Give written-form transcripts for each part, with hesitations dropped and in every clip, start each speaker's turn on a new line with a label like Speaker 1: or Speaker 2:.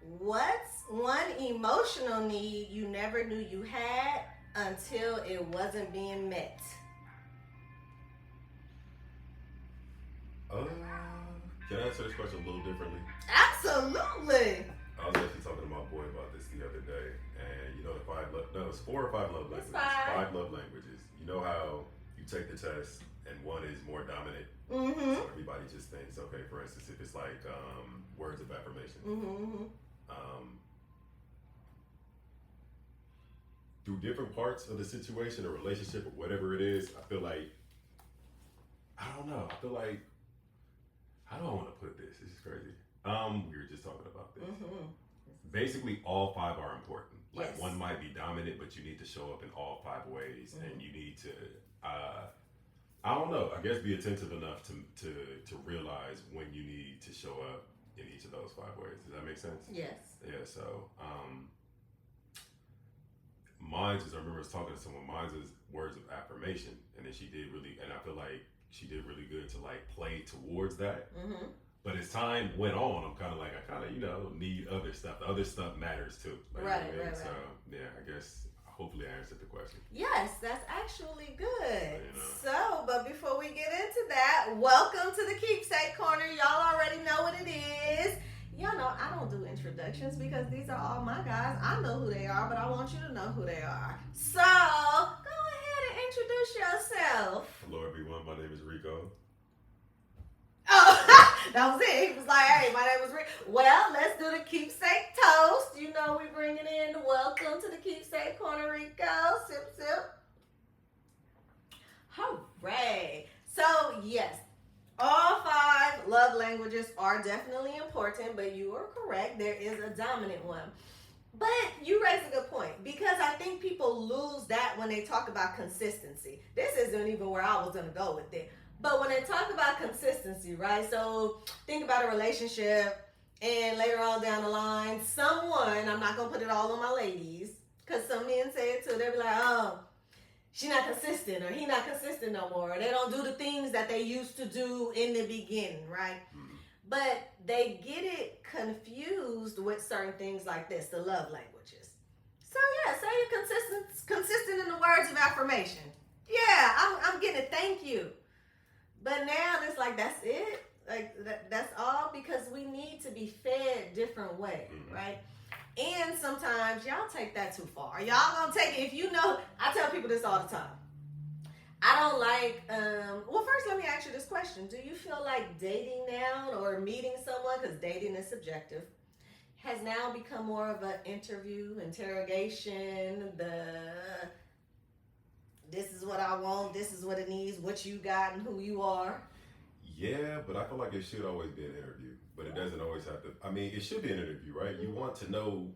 Speaker 1: What's one emotional need you never knew you had until it wasn't being met?
Speaker 2: Can I answer this question a little differently?
Speaker 1: Absolutely.
Speaker 2: I was actually talking to my boy about this the other day, and you know the it's 4 or 5 love
Speaker 1: It's
Speaker 2: languages.
Speaker 1: fine.
Speaker 2: 5 love languages. You know how you take the test and one is more dominant,
Speaker 1: Mm-hmm.
Speaker 2: so everybody just thinks, okay, for instance, if it's like words of affirmation,
Speaker 1: Mm-hmm.
Speaker 2: um, through different parts of the situation or relationship or whatever it is, I feel like I don't know. I feel like how do I want to put this? This is crazy. We were just talking about this.
Speaker 1: Mm-hmm.
Speaker 2: Basically, all 5 are important. Like
Speaker 1: Yes.
Speaker 2: one might be dominant, but you need to show up in all 5 ways, and you need to, I don't know. I guess be attentive enough to realize when you need to show up in each of those 5 ways. Does that make sense?
Speaker 1: Yes.
Speaker 2: Yeah. So, mine's is I remember I was talking to someone. Mine's is words of affirmation, and then she did really, and I feel like she did really good to like play towards that.
Speaker 1: Mm-hmm.
Speaker 2: But as time went on, I'm kind of like, I kind of, need other stuff. The other stuff matters too. Like,
Speaker 1: Right,
Speaker 2: you know what I mean?
Speaker 1: right.
Speaker 2: So, yeah, I guess, hopefully I answered the question.
Speaker 1: Yes, that's actually good.
Speaker 2: You know.
Speaker 1: So, but before we get into that, welcome to the Keepsake Corner. Y'all already know what it is. Y'all know I don't do introductions because these are all my guys. I know who they are, but I want you to know who they are. So, go ahead and introduce yourself.
Speaker 2: Hello, everyone. My name is Rico.
Speaker 1: Oh, that was it. He was like, hey, my name is Rick. Well, let's do the Keepsake toast. You know we bringing in welcome to the Keepsake Corner, Rico. Sip, sip. Hooray. So, yes, all 5 love languages are definitely important, but you are correct. There is a dominant one. But you raise a good point because I think people lose that when they talk about consistency. This isn't even where I was going to go with it. But when they talk about consistency, right? So think about a relationship and later on down the line, someone, I'm not going to put it all on my ladies because some men say it too. They'll be like, oh, she not consistent or he not consistent no more. Or they don't do the things that they used to do in the beginning, right? But they get it confused with certain things like this, the love languages. So yeah, say you're consistent in the words of affirmation. Yeah, I'm getting it. Thank you. But now it's like, that's it? Like, that's all? Because we need to be fed different ways, right? And sometimes y'all take that too far. Y'all gonna take it, if you know, I tell people this all the time. I don't like, well, first let me ask you this question. Do you feel like dating now or meeting someone, because dating is subjective, has now become more of an interrogation, this is what I want, this is what it needs, what you got and who you are?
Speaker 2: Yeah, but I feel like it should always be an interview. But it doesn't always have to. I mean, it should be an interview, right? You want to know,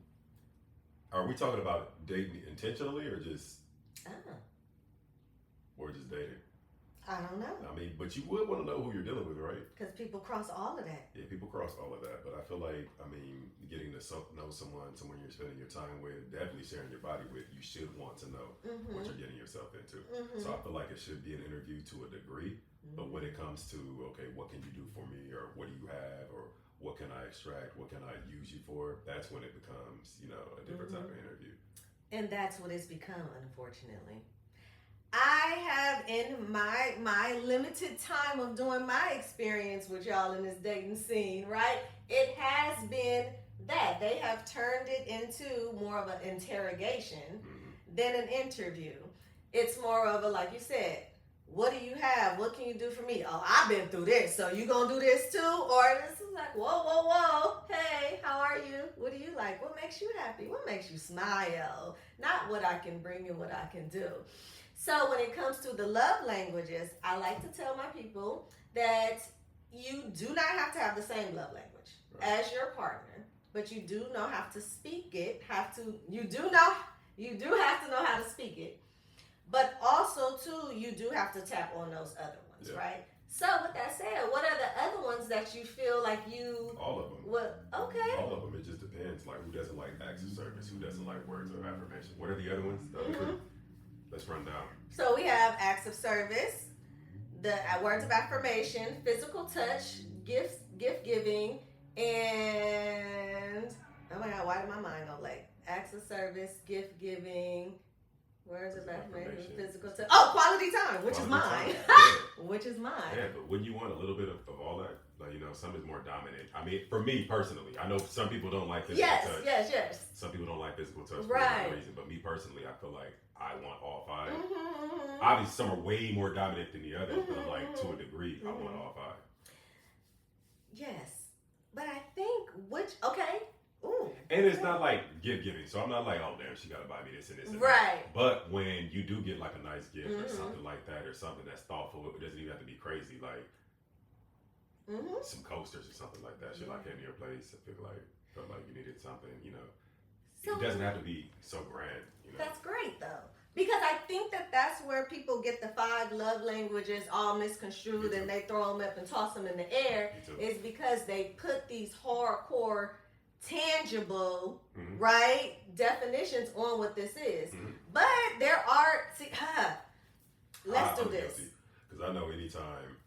Speaker 2: are we talking about dating intentionally or just dating?
Speaker 1: I don't know.
Speaker 2: I mean, but you would want to know who you're dealing with, right?
Speaker 1: Because people cross all of that.
Speaker 2: Yeah, people cross all of that. But I feel like, I mean, getting to know someone you're spending your time with, definitely sharing your body with, you should want to know what you're getting yourself into. So I feel like it should be an interview to a degree. But when it comes to, okay, what can you do for me, or what do you have, or what can I extract, what can I use you for, that's when it becomes, a different type of interview.
Speaker 1: And that's what it's become, unfortunately. I have, in my limited time of doing my experience with y'all in this dating scene, right, it has been that. They have turned it into more of an interrogation than an interview. It's more of a, like you said, what do you have? What can you do for me? Oh, I've been through this, so you gonna do this too? Or this is like, whoa. Hey, how are you? What do you like? What makes you happy? What makes you smile? Not what I can bring you, what I can do. So when it comes to the love languages, I like to tell my people that you do not have to have the same love language as your partner, but you do not have to speak it. You do have to know how to speak it. But also, too, you do have to tap on those other ones, right? So, with that said, what are the other ones that you feel like you...
Speaker 2: All of them.
Speaker 1: What? Okay.
Speaker 2: All of them. It just depends. Like, who doesn't like acts of service? Who doesn't like words of affirmation? What are the other ones? The other three? Let's run down.
Speaker 1: So, we have acts of service, the words of affirmation, physical touch, gift giving, and... Oh, my service, gift giving, words of affirmation, physical touch. Quality time, which is mine. Which is mine.
Speaker 2: Yeah, but wouldn't you want a little bit of all that? Like, some is more dominant. I mean, for me personally, I know some people don't like physical touch.
Speaker 1: Yes.
Speaker 2: Some people don't like physical touch for
Speaker 1: right.
Speaker 2: no reason. But me personally, I feel like I want all 5. Obviously, some are way more dominant than the others, but like to a degree, I want all 5.
Speaker 1: Yes. But I think okay. Ooh.
Speaker 2: And it's not like gift giving, so I'm not like, oh damn, she gotta buy me this and this and
Speaker 1: right.
Speaker 2: that. But when you do get like a nice gift or something like that, or something that's thoughtful, it doesn't even have to be crazy, like some coasters or something like that. Shit like in your place, I felt like you needed something, So, it doesn't have to be so grand,
Speaker 1: That's great though. Because I think that's where people get the 5 love languages all misconstrued and they throw them up and toss them in the air. Is because they put these hardcore, tangible, right, definitions on what this is. But there are, let's do this.
Speaker 2: Because I know anytime,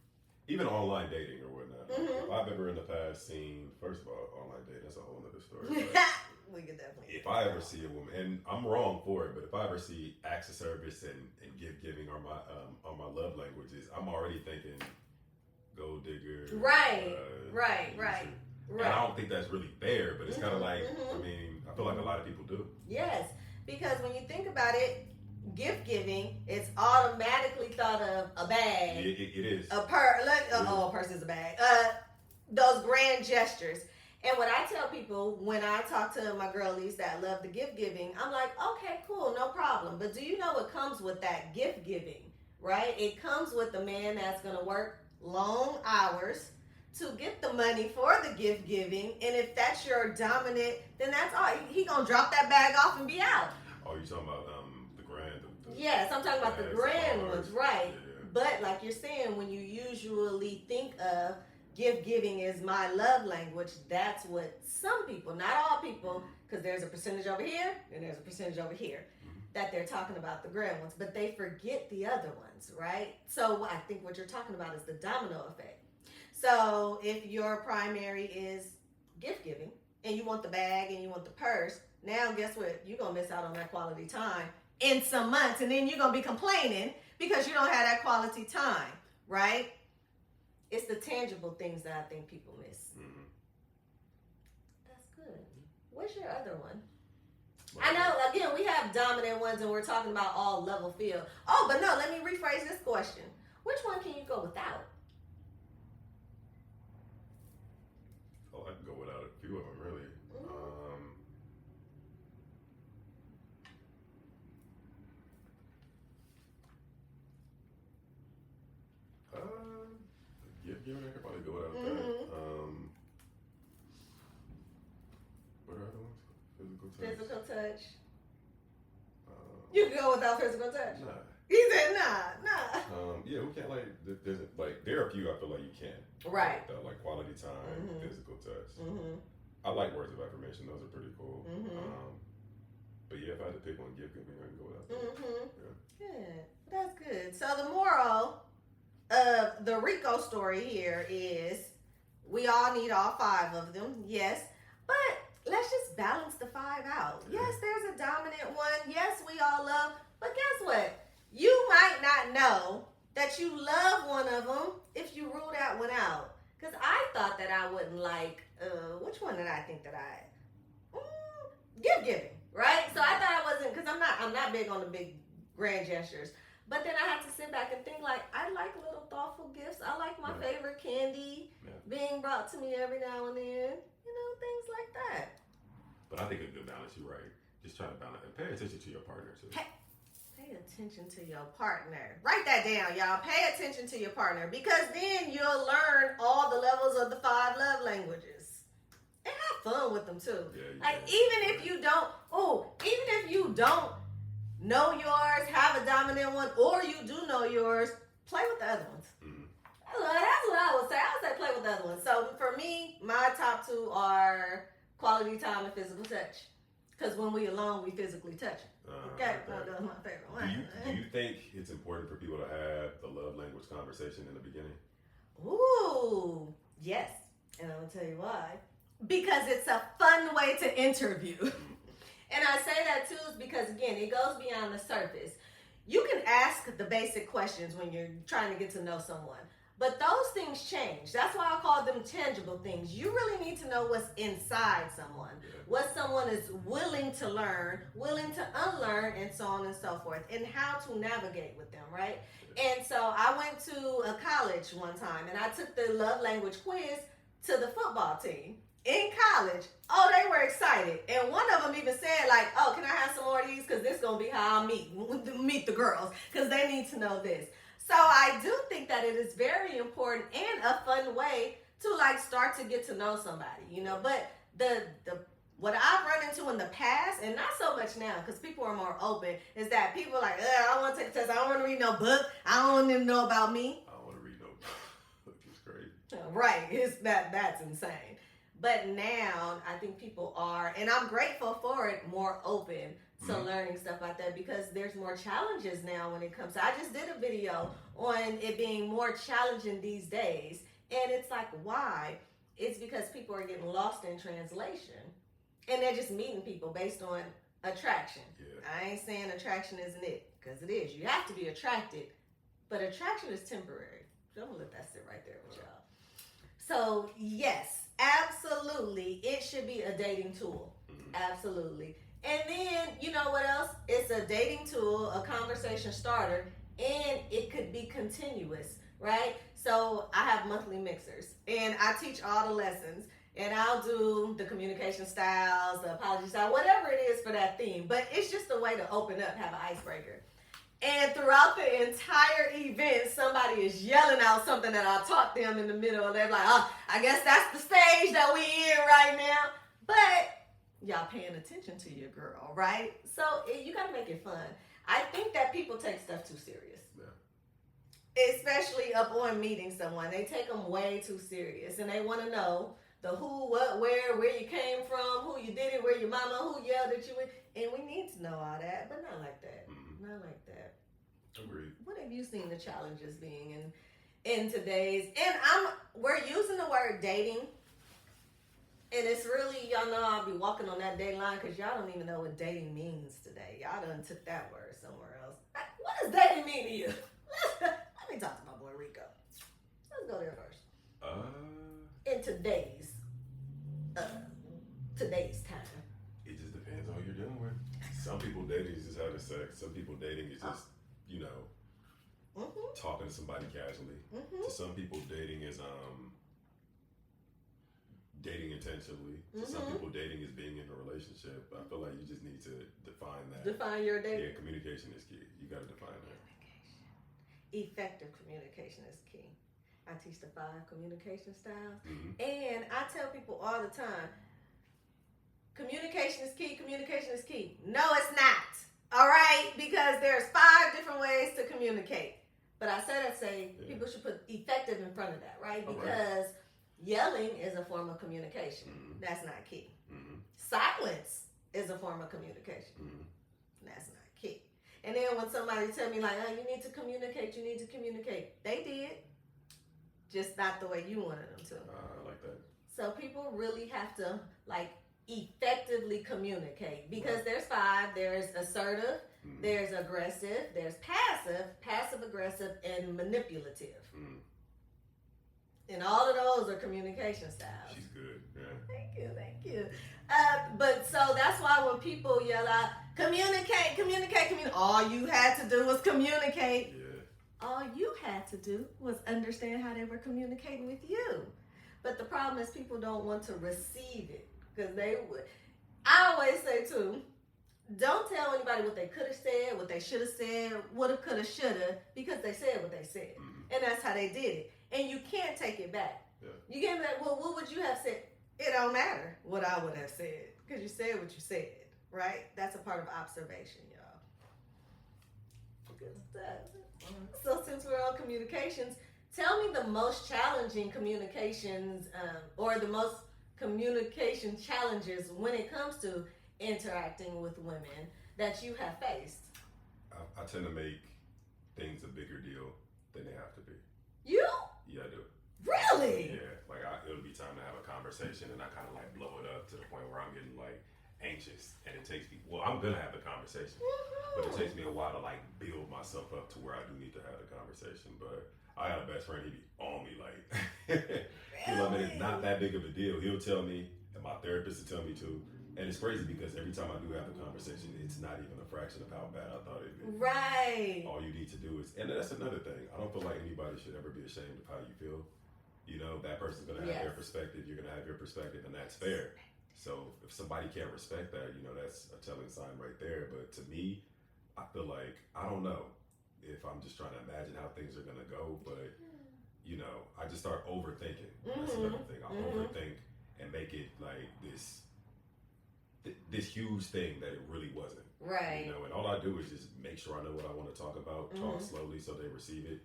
Speaker 2: even online dating or whatnot, if I've ever in the past seen, first of all, online dating, that's a whole other story.
Speaker 1: We could definitely.
Speaker 2: If I ever see a woman, and I'm wrong for it, but if I ever see acts of service and gift giving are my love languages, I'm already thinking gold digger.
Speaker 1: Right.
Speaker 2: And I don't think that's really fair, but it's kind of like, I feel like a lot of people do.
Speaker 1: Yes, because when you think about it, gift giving, it's automatically thought of a bag.
Speaker 2: It is.
Speaker 1: A purse is a bag. Those grand gestures. And what I tell people when I talk to my girlies that love the gift giving, I'm like, okay, cool, no problem. But do you know what comes with that gift giving, right? It comes with the man that's going to work long hours to get the money for the gift giving. And if that's your dominant, then that's all. He going to drop that bag off and be out.
Speaker 2: Oh, you're talking about the grand?
Speaker 1: Yes, I'm talking about the grand ones, right.
Speaker 2: Yeah.
Speaker 1: But like you're saying, when you usually think of gift giving is my love language, that's what some people, not all people, because there's a percentage over here and there's a percentage over here that they're talking about the grand ones, but they forget the other ones, right? So I think what you're talking about is the domino effect. So if your primary is gift giving and you want the bag and you want the purse, now guess what? You're going to miss out on that quality time in some months, and then you're going to be complaining because you don't have that quality time, right? It's the tangible things that I think people miss. That's good. What's your other one? I know, again, we have dominant ones and we're talking about all level field. Oh, but no, let me rephrase this question. Which one can you go without?
Speaker 2: Oh, I can go without a few of them, really. Yeah, I could probably go without that. What are other ones? Physical touch.
Speaker 1: Physical touch. You can go without physical touch.
Speaker 2: Nah.
Speaker 1: He said nah.
Speaker 2: Yeah, we can't there are a few I feel like you can.
Speaker 1: Right.
Speaker 2: Like quality time, physical touch. I like words of affirmation; those are pretty cool. But yeah, if I had to pick one, gift giving, I can go without that. Yeah.
Speaker 1: Good. That's good. So the moral of the Rico story here is we all need all 5 of them, yes, but let's just balance the 5 out. Yes, there's a dominant one. Yes, we all love, but guess what? You might not know that you love one of them if you rule that one out. Because I thought that I wouldn't like, which one did I think that gift giving, right? So I thought I wasn't, because I'm not big on the big grand gestures. But then I had to sit back and think, like, I like little thoughtful gifts. I like my favorite candy being brought to me every now and then. Things like that.
Speaker 2: But I think a good balance, you're right. Just try to balance and pay attention to your partner, too.
Speaker 1: Pay attention to your partner. Write that down, y'all. Pay attention to your partner, because then you'll learn all the levels of the 5 love languages. And have fun with them, too.
Speaker 2: Yeah,
Speaker 1: even if you don't know yours, have a dominant one, or you do know yours, play with the other ones. That's what I would say. I would say play with the other ones. So for me, my top 2 are quality time and physical touch. Because when we alone, we physically touch. Okay, that's my favorite one.
Speaker 2: Do you think it's important for people to have the love language conversation in the beginning?
Speaker 1: Ooh, yes. And I'm going to tell you why. Because it's a fun way to interview. And I say that too is because, again, it goes beyond the surface. You can ask the basic questions when you're trying to get to know someone, but those things change. That's why I call them tangible things. You really need to know what's inside someone, what someone is willing to learn, willing to unlearn, and so on and so forth, and how to navigate with them, right? And so I went to a college one time, and I took the love language quiz to the football team in college. Oh, they were excited. And one of them even said, like, oh, can I have some more of these? Because this is going to be how I'll meet the girls, because they need to know this. So I do think that it is very important and a fun way to, like, start to get to know somebody, you know. But the what I've run into in the past, and not so much now because people are more open, is that people are like, I don't want to take a test. I don't want to read no book. I don't want them to know about me.
Speaker 2: I don't want to read no book. It's crazy.
Speaker 1: Right. That's insane. But now I think people are, and I'm grateful for it, more open to learning stuff like that because there's more challenges now when it comes to, I just did a video on it being more challenging these days. And it's like, why? It's because people are getting lost in translation. And they're just meeting people based on attraction.
Speaker 2: Yeah.
Speaker 1: I ain't saying attraction isn't it, because it is. You have to be attracted, but attraction is temporary. So I'm going to let that sit right there with y'all. So, yes, absolutely, it should be a dating tool. Absolutely. And then, you know what else? It's a dating tool, a conversation starter, and it could be continuous, right? So I have monthly mixers, and I teach all the lessons. And I'll do the communication styles, the apology style, whatever it is for that theme. But it's just a way to open up, have an icebreaker. And throughout the entire event, somebody is yelling out something that I taught them in the middle. And they're like, oh, I guess that's the stage that we in right now. But y'all paying attention to your girl, right? So you got to make it fun. I think that people take stuff too serious. Yeah. Especially up on meeting someone. They take them way too serious. And they want to know the who, what, where you came from, who you did it, where your mama, who yelled at you. And we need to know all that, but not like that. Not like that.
Speaker 2: Agreed.
Speaker 1: What have you seen the challenges being in today's, and we're using the word dating, and it's really, y'all know I'll be walking on that dating line because y'all don't even know what dating means today. Y'all done took that word somewhere else. What does dating mean to you? Let me talk to my boy Rico. Let's go there first. In today's time.
Speaker 2: It just depends on who you're dealing with. Some people dating is just having sex. Some people dating is just, talking to somebody casually. To some people, dating is dating intentionally. To some people, dating is being in a relationship. I feel like you just need to define that.
Speaker 1: Define your dating.
Speaker 2: Yeah, communication is key. You got to define that.
Speaker 1: Effective communication is key. I teach the 5 communication styles. And I tell people all the time, communication is key, communication is key. No, it's not. All right? Because there's 5 different ways to communicate. But I say people should put effective in front of that, right? Because yelling is a form of communication. That's not key. Silence is a form of communication. That's not key. And then when somebody tell me like, oh, you need to communicate, they did. Just not the way you wanted them to.
Speaker 2: I like that.
Speaker 1: So people really have to like effectively communicate because there's 5. There's assertive, there's aggressive, there's passive aggressive, and manipulative. And all of those are communication styles.
Speaker 2: She's good. Yeah.
Speaker 1: Thank you. But so that's why when people yell out, communicate, all you had to do was communicate.
Speaker 2: Yeah.
Speaker 1: All you had to do was understand how they were communicating with you. But the problem is people don't want to receive it because they would. I always say too, don't tell anybody what they could have said, what they should have said, woulda, coulda, shoulda, because they said what they said. And that's how they did it. And you can't take it back. Yeah. You can't be like, well, what would you have said? It don't matter what I would have said because you said what you said, right? That's a part of observation, y'all. Good stuff. So since we're on communications, tell me the most challenging communications or the most communication challenges when it comes to interacting with women that you have faced.
Speaker 2: I tend to make things a bigger deal than they have to be.
Speaker 1: You?
Speaker 2: Yeah, I do.
Speaker 1: Really?
Speaker 2: Yeah, like it'll be time to have a conversation and I kind of like blow it up to the point where I'm getting like anxious, and it takes me. Well, I'm gonna have the conversation, but it takes me a while to like build myself up to where I do need to have the conversation. But I got a best friend; he be on me like, he's like, man, it's not that big of a deal. He'll tell me, and my therapist will tell me too. And it's crazy because every time I do have the conversation, it's not even a fraction of how bad I thought it'd be.
Speaker 1: Right.
Speaker 2: All you need to do is, and that's another thing. I don't feel like anybody should ever be ashamed of how you feel. You know, that person's gonna have their perspective. You're gonna have your perspective, and that's fair. So if somebody can't respect that, you know, that's a telling sign right there. But to me, I feel like I don't know if I'm just trying to imagine how things are gonna go, but you know, I just start overthinking. That's another thing. I overthink and make it like this huge thing that it really wasn't.
Speaker 1: Right.
Speaker 2: You know, and all I do is just make sure I know what I want to talk about, talk slowly so they receive it.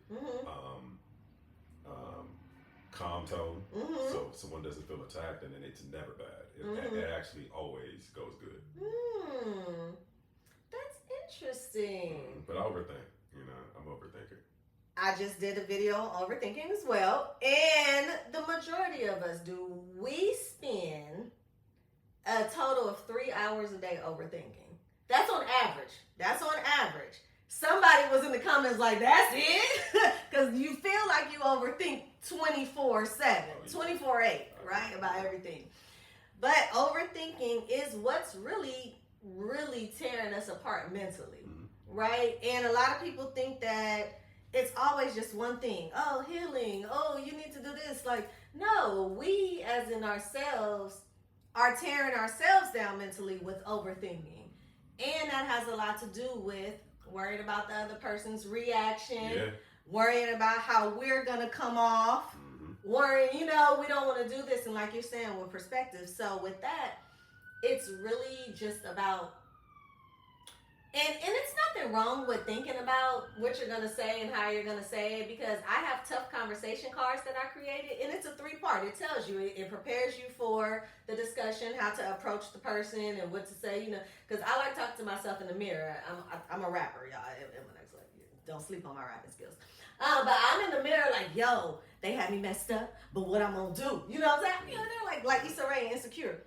Speaker 2: Calm tone, so someone doesn't feel attacked, and then it's never bad. It actually always goes good.
Speaker 1: That's interesting.
Speaker 2: But I overthink. You know, I'm overthinker.
Speaker 1: I just did a video on overthinking as well, and the majority of us do. We spend a total of 3 hours a day overthinking. That's on average. Somebody was in the comments like, that's it? Because you feel like you overthink 24/7, 24/8, right? About everything. But overthinking is what's really, really tearing us apart mentally, right? And a lot of people think that it's always just one thing. Oh, healing. Oh, you need to do this. Like, no, we as in ourselves are tearing ourselves down mentally with overthinking. And that has a lot to do with worried about the other person's reaction, worrying about how we're going to come off, worrying, you know, we don't want to do this. And like you're saying, with perspective. So with that, it's really just about, and it's nothing wrong with thinking about what you're going to say and how you're going to say it, because I have tough conversation cards that I created, and it's a 3-part. It tells you, it prepares you for the discussion, how to approach the person and what to say, you know, because I like talking to myself in the mirror. I'm a rapper, y'all. Don't sleep on my rapping skills. But I'm in the mirror like, yo, they had me messed up, but what I'm going to do? You know what I'm saying? You know, they're like Issa Rae, Insecure.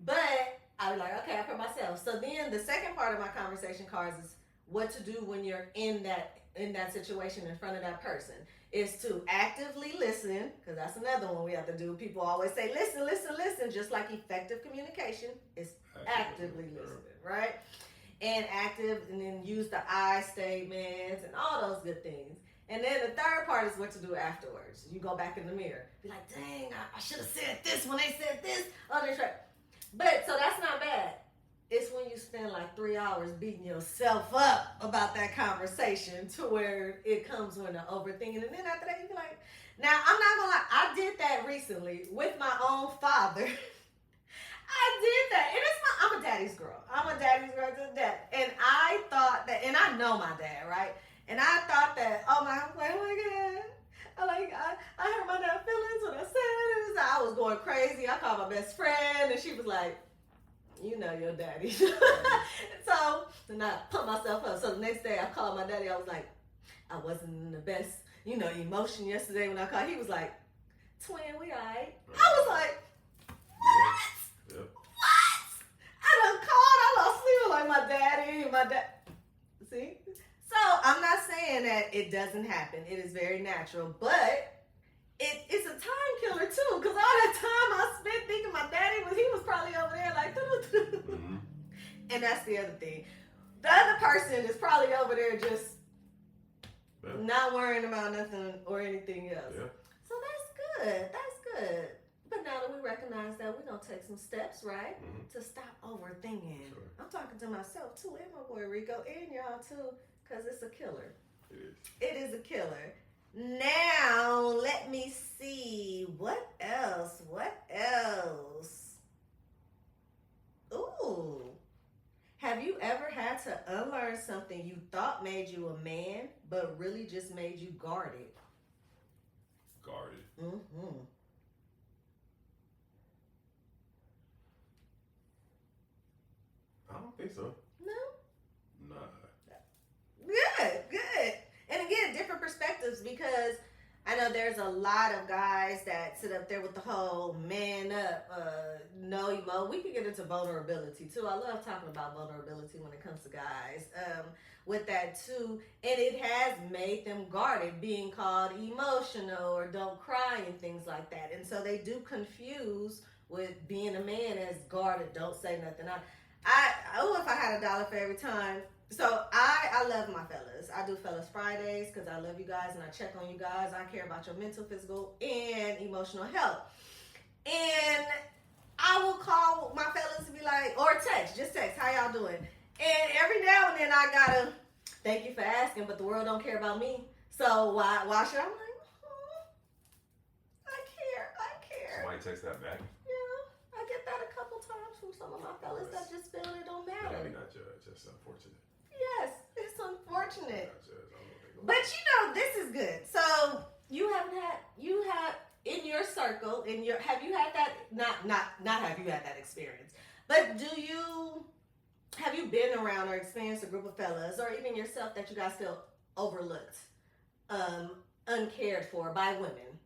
Speaker 1: But I was like, okay, I put myself. So then the second part of my conversation cards is what to do when you're in that situation in front of that person. Is to actively listen, because that's another one we have to do. People always say, listen, listen, listen, just like effective communication is actively listening, right? And then use the I statements and all those good things. And then the third part is what to do afterwards. You go back in the mirror. Be like, dang, I should have said this when they said this. Oh, that's right. But, so that's not bad. It's when you spend like 3 hours beating yourself up about that conversation to where it comes when the overthinking. And then after that, you be like, now, I'm not going to lie. I did that recently with my own father. I did that. And I'm a daddy's girl. I'm a daddy's girl to the death. And I thought that, and I know my dad, right? And I thought that, I was like, oh my God. I hurt my dad's feelings when I said it. I was going crazy. I called my best friend, and she was like, you know your daddy. So, and I put myself up. So the next day I called my daddy. I was like, I wasn't in the best, emotion yesterday when I called. He was like, twin, we all right. I was like, what?
Speaker 2: Yep.
Speaker 1: What? I done called. I lost sleep like my dad. See? So I'm not saying that it doesn't happen. It is very natural, but it's a time killer too. Because all that time I spent thinking my daddy he was probably over there like, and that's the other thing. The other person is probably over there just not worrying about nothing or anything else. Yeah. So that's good. That's good. But now that we recognize that, we're going to take some steps, right? To stop overthinking. Sure. I'm talking to myself too, and my boy Rico, and y'all too, because it's a killer. It is a killer. Now, let me see. What else? Ooh. Have you ever had to unlearn something you thought made you a man, but really just made you guarded?
Speaker 2: Guarded. I don't think so.
Speaker 1: No? Nah. Good. And again, different perspectives, because I know there's a lot of guys that sit up there with the whole man up, no emo. We can get into vulnerability too. I love talking about vulnerability when it comes to guys. With that too, and it has made them guarded, being called emotional or don't cry and things like that. And so they do confuse with being a man as guarded, don't say nothing. If I had $1 for every time. So I love my fellas. I do fellas Fridays because I love you guys and I check on you guys. I care about your mental, physical, and emotional health. And I will call my fellas and be like, or just text, how y'all doing? And every now and then I gotta, thank you for asking, but the world don't care about me. So why should I? I'm like, I care.
Speaker 2: Somebody text that back?
Speaker 1: Yeah, I get that a couple times from some of my fellas that just feel it don't matter.
Speaker 2: Let me not judge, just unfortunate.
Speaker 1: Yes, it's unfortunate.
Speaker 2: But
Speaker 1: this is good. So you have in your circle, have you had that? Not have you had that experience, but have you been around or experienced a group of fellas, or even yourself, that you guys feel overlooked, uncared for by women?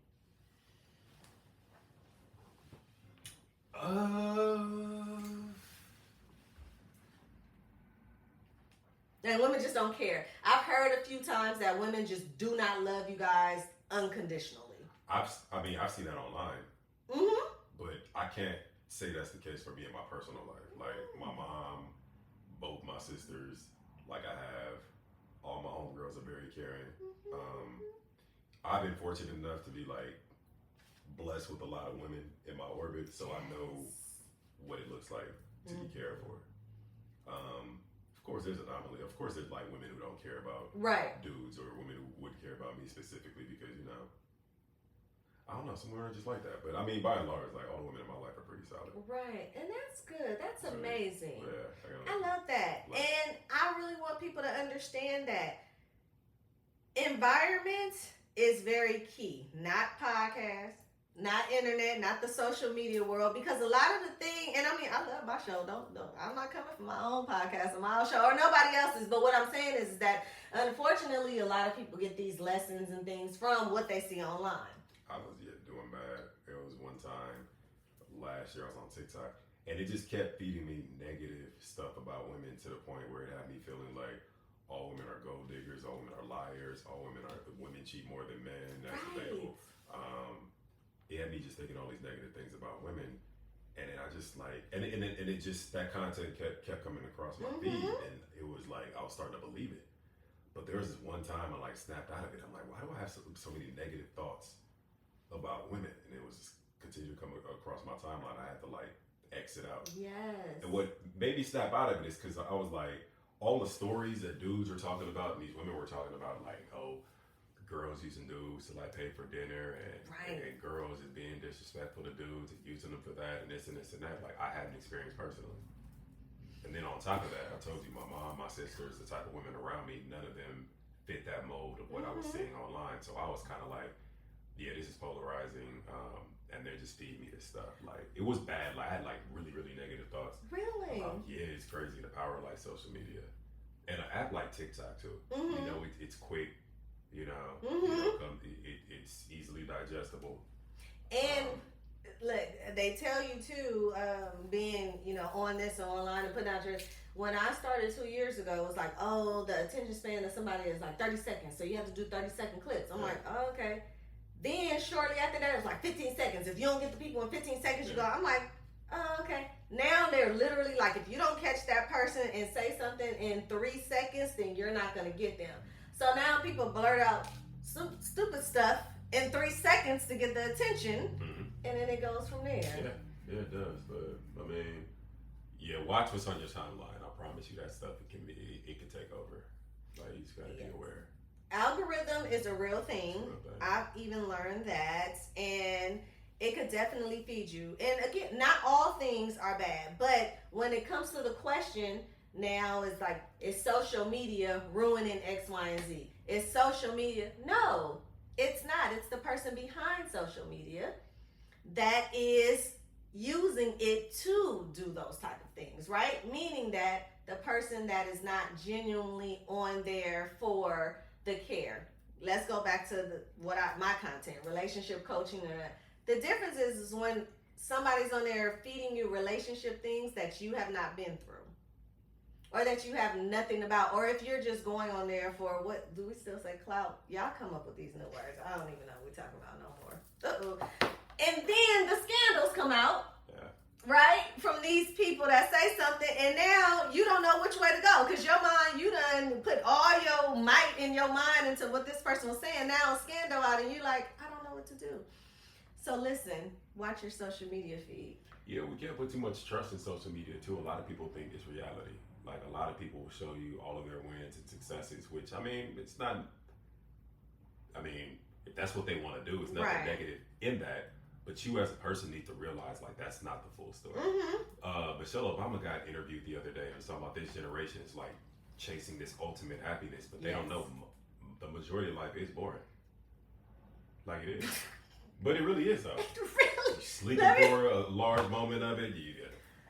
Speaker 1: And women just don't care. I've heard a few times that women just do not love you guys unconditionally.
Speaker 2: I've seen that online.
Speaker 1: Mm-hmm.
Speaker 2: But I can't say that's the case for me in my personal life. Like my mom, both my sisters, like I have, all my homegirls are very caring. I've been fortunate enough to be like blessed with a lot of women in my orbit, so I know what it looks like to be cared for. Of course, there's an anomaly. Of course, there's like women who don't care about dudes, or women who wouldn't care about me specifically because, I don't know, some women are just like that. But I mean, by and large, like all the women in my life are pretty solid.
Speaker 1: Right, and that's good. That's amazing.
Speaker 2: Yeah,
Speaker 1: I love that. And I really want people to understand that environment is very key. Not podcasts, not internet, not the social media world, because a lot of the thing, and I mean, I love my show. Don't I'm not coming from my own podcast or my own show or nobody else's. But what I'm saying is that unfortunately, a lot of people get these lessons and things from what they see online.
Speaker 2: I was doing bad. There was one time last year I was on TikTok, and it just kept feeding me negative stuff about women to the point where it had me feeling like all women are gold diggers, all women are liars, women cheat more than men. That's available. It had me just thinking all these negative things about women, and then I just like, and it just, that content kept coming across my feed, and it was like I was starting to believe it. But there was this one time I like snapped out of it. I'm like, why do I have so many negative thoughts about women? And it was just continue to come across my timeline. I had to like exit out.
Speaker 1: Yes.
Speaker 2: And what made me snap out of it is because I was like, all the stories that dudes were talking about, and these women were talking about, like, girls using dudes to like pay for dinner, and girls is being disrespectful to dudes and using them for that and this and this and that. Like, I hadn't experienced personally. And then on top of that, I told you, my mom, my sisters, the type of women around me, none of them fit that mold of what I was seeing online. So I was kind of like, yeah, this is polarizing, and they're just feeding me this stuff. Like, it was bad. Like, I had like really, really negative thoughts.
Speaker 1: Really?
Speaker 2: Yeah, it's crazy, the power of like social media. And an app like TikTok too. It's quick, it's easily digestible.
Speaker 1: And look, they tell you too, being, on this or online and putting out your, when I started 2 years ago, it was like, the attention span of somebody is like 30 seconds. So you have to do 30-second clips. I'm like, oh, okay. Then shortly after that, it was like 15 seconds. If you don't get the people in 15 seconds, you go. I'm like, oh, okay. Now they're literally like, if you don't catch that person and say something in 3 seconds, then you're not going to get them. So now people blurt out stupid stuff in 3 seconds to get the attention, and then it goes from there.
Speaker 2: Yeah, it does. But I mean, watch what's on your timeline. I promise you that stuff it can take over. Like, you just gotta be aware.
Speaker 1: Algorithm is a real thing. I've even learned that, and it could definitely feed you. And again, not all things are bad, but when it comes to the question now, it's like, is social media ruining X, Y, and Z? Is social media? No, it's not. It's the person behind social media that is using it to do those type of things, right? Meaning that the person that is not genuinely on there for the care. let's go back to my content, relationship coaching. The difference is when somebody's on there feeding you relationship things that you have not been through, or that you have nothing about, or if you're just going on there for, what do we still say, clout? Y'all come up with these new words. I don't even know what we're talking about no more. And then the scandals come out. Right? From these people that say something, and now you don't know which way to go, because your mind, you done put all your might in your mind into what this person was saying. Now a scandal out, and you like, I don't know what to do. So listen, watch your social media feed.
Speaker 2: Yeah, we can't put too much trust in social media too. A lot of people think it's reality. Like, a lot of people will show you all of their wins and successes, which, I mean, it's not, I mean, if that's what they want to do, it's nothing negative in that. But you as a person need to realize, like, that's not the full story. Michelle Obama got interviewed the other day and was talking about this generation is like chasing this ultimate happiness, but they don't know the majority of life is boring. Like, it is. But it really is, though.
Speaker 1: Really?
Speaker 2: Sleeping for a large moment of it. You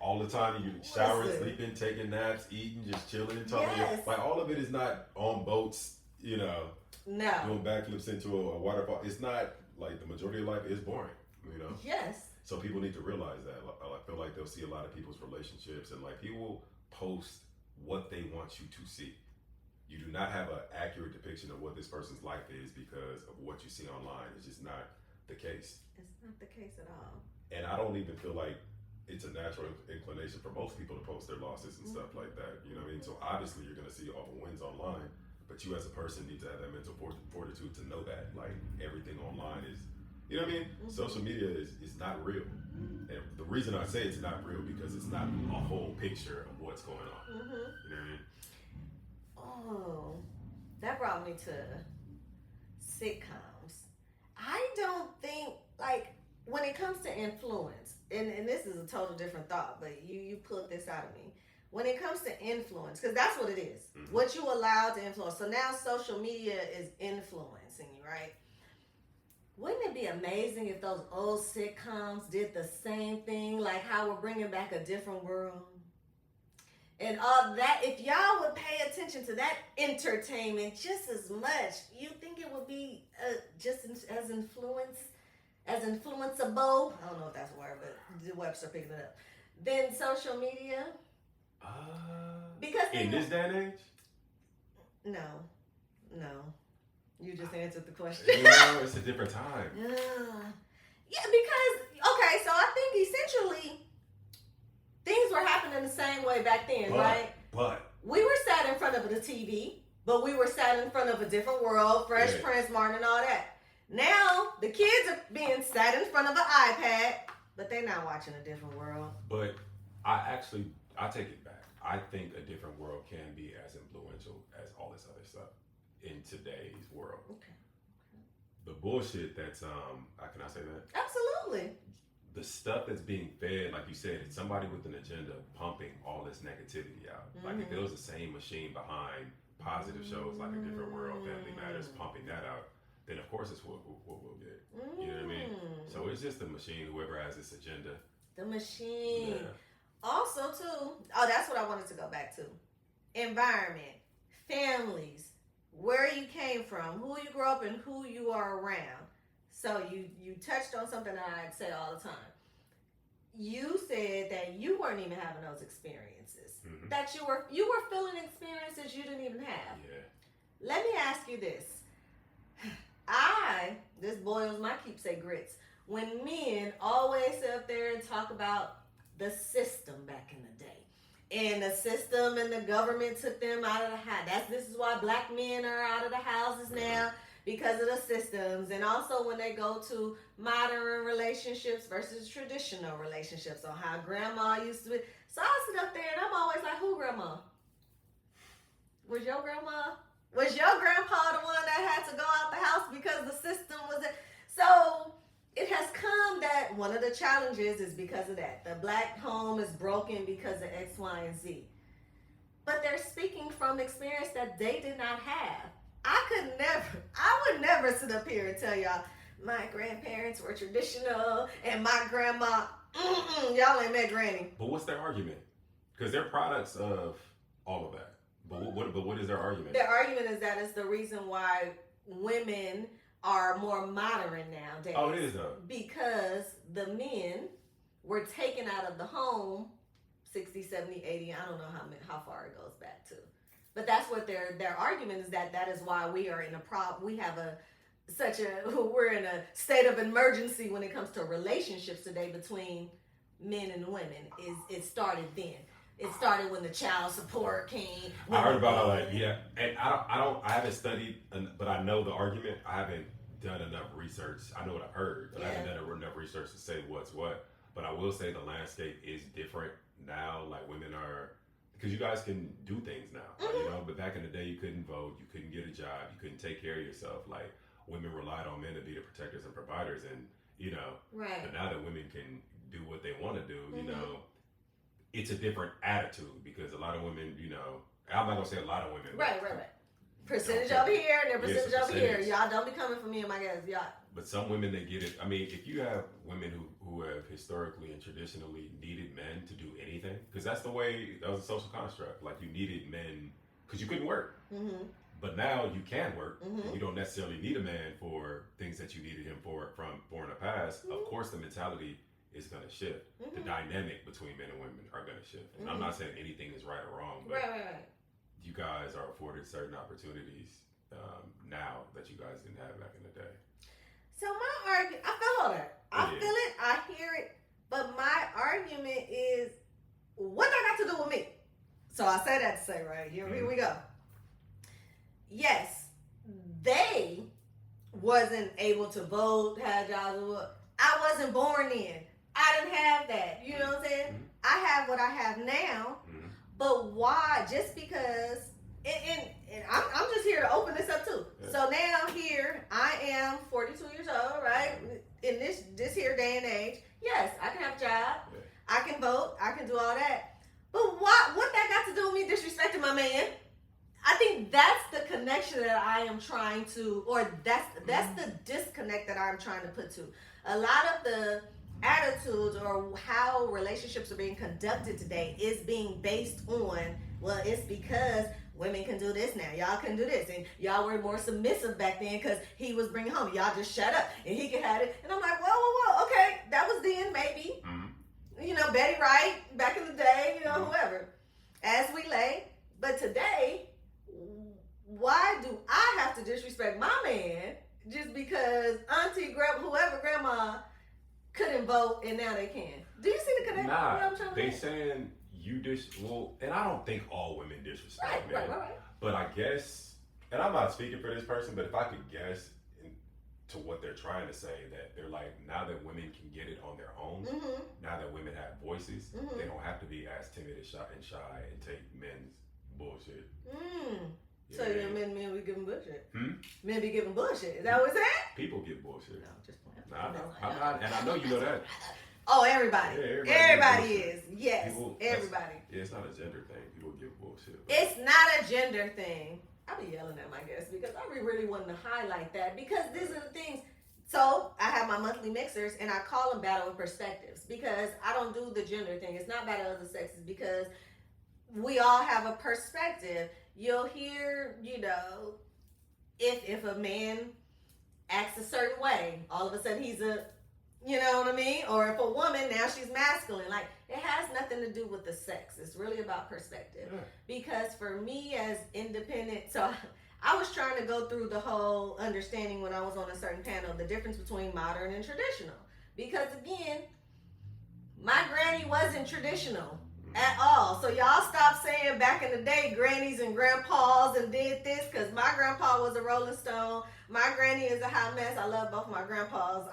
Speaker 2: all the time, you showering, sleeping, taking naps, eating, just chilling, talking. Like, all of it is not on boats, you know, doing backflips into a waterfall. It's not, like, the majority of life is boring. You know?
Speaker 1: Yes.
Speaker 2: So people need to realize that. I feel like they'll see a lot of people's relationships, and like, people post what they want you to see. You do not have an accurate depiction of what this person's life is because of what you see online. It's just not the case.
Speaker 1: It's not the case at all.
Speaker 2: And I don't even feel like it's a natural inclination for most people to post their losses and stuff like that. You know what I mean? So obviously you're going to see all the wins online, but you as a person need to have that mental fortitude to know that, like, everything online is, you know what I mean? Social media is not real. And the reason I say it's not real because it's not a whole picture of what's going on. You know what I mean?
Speaker 1: Oh, that brought me to sitcoms. I don't think, like, when it comes to influence, and this is a total different thought, but you pulled this out of me. When it comes to influence, because that's what it is. What you allow to influence. So now social media is influencing you, right? Wouldn't it be amazing if those old sitcoms did the same thing, like how we're bringing back A Different World? And all that, if y'all would pay attention to that entertainment just as much, you think it would be just as influenceable? I don't know if that's a word, but Webster picking it up. Then social media? Because
Speaker 2: in this day and age?
Speaker 1: No. You just answered the question.
Speaker 2: No, it's a different time.
Speaker 1: Yeah, because, okay, so I think essentially things were happening the same way back then, right?
Speaker 2: But
Speaker 1: we were sat in front of the TV, but we were sat in front of A Different World, Fresh Prince, Martin, and all that. Now, the kids are being sat in front of an iPad, but they're not watching A Different World.
Speaker 2: But I take it back. I think A Different World can be as influential as all this other stuff in today's world.
Speaker 1: Okay.
Speaker 2: The bullshit that's, can I say that?
Speaker 1: Absolutely.
Speaker 2: The stuff that's being fed, like you said, it's somebody with an agenda pumping all this negativity out. Like, if there was the same machine behind positive shows like A Different World, Family Matters, pumping that out, then of course it's what we'll get. You know what I mean? So it's just the machine, whoever has this agenda.
Speaker 1: The machine.
Speaker 2: Yeah.
Speaker 1: Also, too, that's what I wanted to go back to. Environment, families, where you came from, who you grew up and who you are around. So you touched on something that I say all the time. You said that you weren't even having those experiences. That you were feeling experiences you didn't even have.
Speaker 2: Yeah.
Speaker 1: Let me ask you this. This boils my keepsake grits. When men always sit up there and talk about the system back in the day. And the system and the government took them out of the house. This is why black men are out of the houses now, because of the systems. And also when they go to modern relationships versus traditional relationships, on how grandma used to be. So I sit up there and I'm always like, who grandma? Was your grandma? Was your grandpa the one that had to go out the house because the system was it? So it has come that one of the challenges is because of that. The black home is broken because of X, Y, and Z. But they're speaking from experience that they did not have. I would never sit up here and tell y'all, my grandparents were traditional and my grandma, y'all ain't met granny.
Speaker 2: But what's their argument? Because they're products of all of that. But what is their argument?
Speaker 1: Their argument is that it's the reason why women are more modern nowadays.
Speaker 2: Oh, it is though.
Speaker 1: Because the men were taken out of the home 60, 70, 80, I don't know how far it goes back to. But that's what their argument is, that is why we are in a we have we're in a state of emergency when it comes to relationships today between men and women. It started then. It started when the child support came.
Speaker 2: I heard about all that, yeah. And I haven't studied, but I know the argument. I haven't done enough research. I know what I've heard, but I haven't done enough research to say what's what. But I will say the landscape is different now. Like, women are, because you guys can do things now, you know. But back in the day, you couldn't vote, you couldn't get a job, you couldn't take care of yourself. Like, women relied on men to be the protectors and providers, and you know.
Speaker 1: Right.
Speaker 2: But now that women can do what they want to do, you know, it's a different attitude, because a lot of women, you know, I'm not gonna say a lot of women,
Speaker 1: right. Percentage over here and their percentage over here. Y'all don't be coming for me and my guys, y'all.
Speaker 2: But some women, they get it. I mean, if you have women who have historically and traditionally needed men to do anything, because that was a social construct. Like, you needed men because you couldn't work. Mm-hmm. But now you can work. Mm-hmm. And you don't necessarily need a man for things that you needed him for in the past. Mm-hmm. Of course, the mentality is going to shift. Mm-hmm. The dynamic between men and women are going to shift. And I'm not saying anything is right or wrong, but
Speaker 1: right.
Speaker 2: You guys are afforded certain opportunities now that you guys didn't have back in the day. So
Speaker 1: my argument, I feel all that. I feel it, I hear it, but my argument is, what that got to do with me? So I say that to say, right, here we go. Yes, they wasn't able to vote, have jobs. I wasn't born in. I didn't have that. You know what I'm saying? I have what I have now. But why? Just because, and I'm just here to open this up too. Yeah. So now here, I am 42 years old, right? In this here day and age, yes, I can have a job. Yeah. I can vote. I can do all that. But what that got to do with me disrespecting my man? I think that's the connection that I am trying to, or that's the disconnect that I'm trying to put to. A lot of the attitudes or how relationships are being conducted today is being based on, well, it's because women can do this now, y'all can do this, and y'all were more submissive back then because he was bringing home, y'all just shut up and he can have it. And I'm like, whoa, okay, that was then, maybe. You know, Betty Wright back in the day, you know, whoever, as we lay. But today, why do I have to disrespect my man just because auntie, grandma couldn't vote and now they can? Do you see the connection?
Speaker 2: Nah,
Speaker 1: you know what I'm trying to
Speaker 2: they
Speaker 1: say?
Speaker 2: saying you and I don't think all women disrespect men.
Speaker 1: Right.
Speaker 2: But I guess, and I'm not speaking for this person, but if I could guess to what they're trying to say, that they're like, now that women can get it on their own, now that women have voices, they don't have to be as timid and shy and take men's bullshit.
Speaker 1: So men be giving bullshit. Men be giving bullshit. Is that what it's at?
Speaker 2: People give bullshit.
Speaker 1: No, just playing.
Speaker 2: I'm not, and I know you know that.
Speaker 1: Oh, everybody.
Speaker 2: Yeah,
Speaker 1: everybody is. Yes,
Speaker 2: people,
Speaker 1: everybody.
Speaker 2: Yeah, it's not a gender thing. People give bullshit.
Speaker 1: It's not a gender thing. I be yelling at my guests because I be really wanting to highlight that, because these are the things. So I have my monthly mixers and I call them battle of perspectives, because I don't do the gender thing. It's not battle of the sexes, because we all have a perspective. You'll hear, you know, if a man acts a certain way, all of a sudden he's a, you know what I mean? Or if a woman, now she's masculine. Like, it has nothing to do with the sex. It's really about perspective. Yeah. Because for me as independent, so I was trying to go through the whole understanding when I was on a certain panel, the difference between modern and traditional. Because again, my granny wasn't traditional at all. So y'all stop saying back in the day grannies and grandpas and did this, because my grandpa was a Rolling Stone. My granny is a hot mess. I love both my grandpas.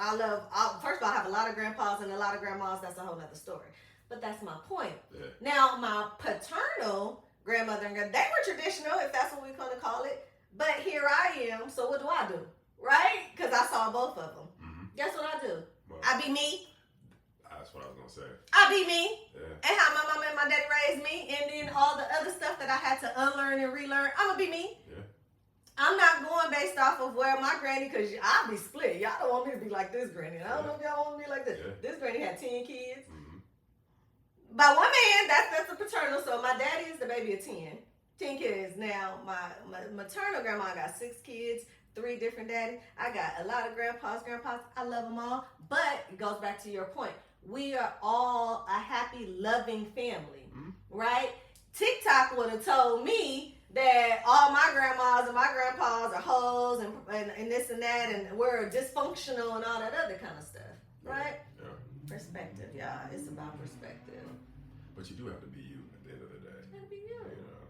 Speaker 1: First of all, I have a lot of grandpas and a lot of grandmas. That's a whole nother story. But that's my point. Yeah. Now, my paternal grandmother and they were traditional, if that's what we're going to call it. But here I am. So what do? Right? Because I saw both of them. Mm-hmm. Guess what I do? Well, I be me.
Speaker 2: That's what I was going to say.
Speaker 1: I be me. Yeah. And how my mama and my daddy raised me. And then all the other stuff that I had to unlearn and relearn. I'm going to be me. Yeah. I'm not going based off of where my granny, because I'll be split. Y'all don't want me to be like this granny. I don't know if y'all want me to be like this. Yeah. This granny had 10 kids. Mm-hmm. By one man, that's the paternal. So my daddy is the baby of 10. 10 kids. Now, my maternal grandma got 6 kids, 3 different daddies. I got a lot of grandpas. I love them all. But it goes back to your point. We are all a happy, loving family, right? TikTok would have told me that all my grandmas and my grandpas are hoes and this and that, and we're dysfunctional and all that other kind of stuff, right?
Speaker 2: Yeah.
Speaker 1: Perspective, y'all. It's about perspective.
Speaker 2: But you do have to be you at the end of the day.
Speaker 1: You gotta be you.
Speaker 2: You know?